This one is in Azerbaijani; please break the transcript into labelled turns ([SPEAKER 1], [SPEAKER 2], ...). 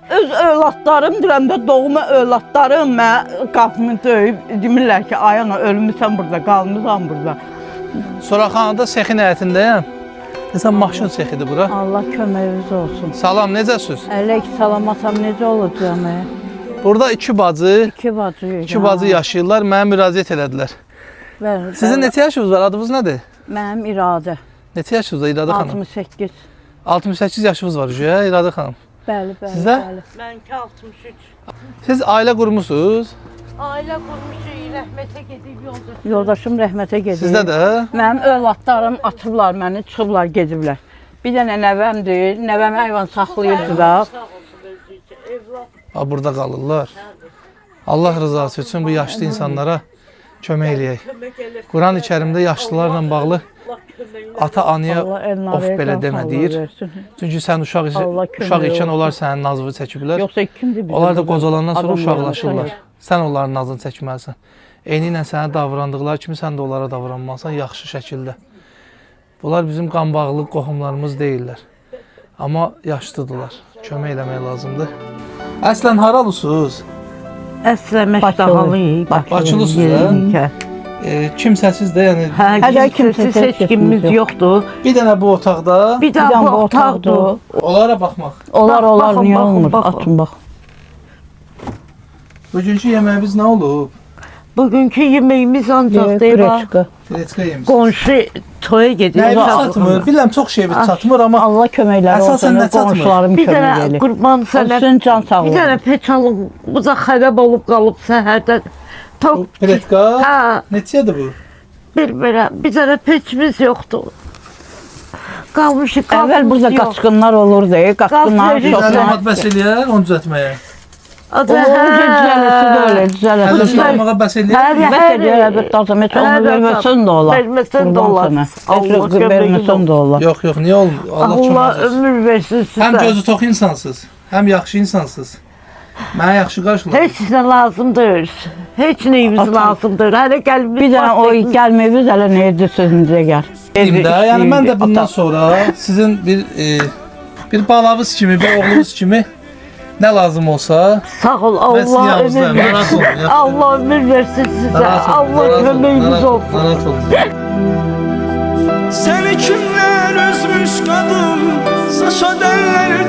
[SPEAKER 1] öz övladlarım deyəndə doğma övladlarım mən qapımı döyüb demirlər ki, ay ana ölmüsən burada, qalmısan burada.
[SPEAKER 2] Soraxanada sexin həyətindəyəm. Nəsə maşın sexidir bura.
[SPEAKER 1] Allah köməyiniz olsun.
[SPEAKER 2] Salam, necəsiz?
[SPEAKER 1] Ələk salamatam necə olacağım?
[SPEAKER 2] Burada iki bacı
[SPEAKER 1] İki bacı
[SPEAKER 2] yaşayırlar, mənə müraciət elədilər. Sizin neçə yaşınız var, adınız nədir?
[SPEAKER 1] Mənim İradə.
[SPEAKER 2] Neçə yaşınız var İradə xanım?
[SPEAKER 1] 68.
[SPEAKER 2] 68 yaşınız var İradə xanım.
[SPEAKER 1] Bəli, bəli.
[SPEAKER 2] Sizdə?
[SPEAKER 1] Mənimki 63.
[SPEAKER 2] Siz ailə qurmusunuz?
[SPEAKER 1] Ailə qurmuşuq, rəhmətə gedib yoldaşım rəhmətə gedib.
[SPEAKER 2] Sizdə də?
[SPEAKER 1] Mənim övladlarım atıblar məni, çıxıblar, gediblər. Bir dənə nəvəmdir, nəvəm heyvan saxlayırdı da.
[SPEAKER 2] Burada qalırlar. Allah rızası üçün bu yaşlı insanlara kömək eləyək. Quran-ı Kərimdə yaşlılarla bağlı ata-anaya of belə demə deyir. Çünki sən uşaq ikən onlar sənin nazını çəkiblər. Onlar da qocalandan sonra uşaqlaşırlar. Sən onların nazını çəkməlisən. Eyni ilə sənə davrandıqları kimi sən də onlara davranmalısan yaxşı şəkildə. Bunlar bizim qan bağlı qohumlarımız deyirlər. Amma yaşlıdırlar. Kömək eləmək lazımdır. Əslən haralısınız?
[SPEAKER 1] Əslən Məşdağalıyıq.
[SPEAKER 2] Bakılısınız da? Kimsəsiz də, yəni...
[SPEAKER 1] Hələ kimsəsiz heç kimimiz yoxdur.
[SPEAKER 2] Bir dənə bu otaqda...
[SPEAKER 1] Bir dənə bu otaqdır.
[SPEAKER 2] Onlara baxmaq.
[SPEAKER 1] Olar, niyə olmur? Açın, bax.
[SPEAKER 2] Bugünkü yeməyimiz nə olub?
[SPEAKER 1] Bugünkü yeməyimiz ancaq
[SPEAKER 2] Greçka yemişsiniz.
[SPEAKER 1] Qonşu toya gedir.
[SPEAKER 2] Nəyimiz çatmır? Biləm, çox şeyimiz çatmır, amma...
[SPEAKER 1] Allah köməkləri olsun.
[SPEAKER 2] Əsasən nə çatmır?
[SPEAKER 1] Bir dənə qurban sənə... Bir dənə peç alıb, bu da xərab olub qalıb səhərdən.
[SPEAKER 2] Piletka? Neçədir bu?
[SPEAKER 1] Bilmirəm, bir dənə peçimiz yoxdur. Qalmışıq,
[SPEAKER 3] Əvvəl burada qaçqınlar olurdu, qaçqınlar
[SPEAKER 2] Bir zəhmət bəs eləyər, onu düzəltməyə.
[SPEAKER 3] Düzələsi
[SPEAKER 2] Sağlamağa bəs eləyər.
[SPEAKER 3] Bəs eləyər, əlbəttə, onu verməsən də olar.
[SPEAKER 1] Verməsən də olar.
[SPEAKER 3] Verməsən də olar.
[SPEAKER 2] Yox, niyə olmur?
[SPEAKER 1] Allah ömür versin sizə.
[SPEAKER 2] Həm gözü tox insansız, həm yaxşı insansız. Mənə yaxşı qarşılar.
[SPEAKER 1] Heç nə lazımdır. Heç neyimiz lazımdır. Hələ qəlbimiz...
[SPEAKER 3] Bir dənə o gəlməyimiz hələ nə edirsiniz, necə gəl.
[SPEAKER 2] Deyim də, yəni mən də bundan sonra sizin bir balavız kimi, bir oğlunuz kimi nə lazım olsa...
[SPEAKER 1] Sağ ol, Allah ömür versin. Allah ömür versin sizə. Allah köməyiniz olsun.
[SPEAKER 2] Narahat olun.
[SPEAKER 4] Seni kimler üzmüş kadın, saça derler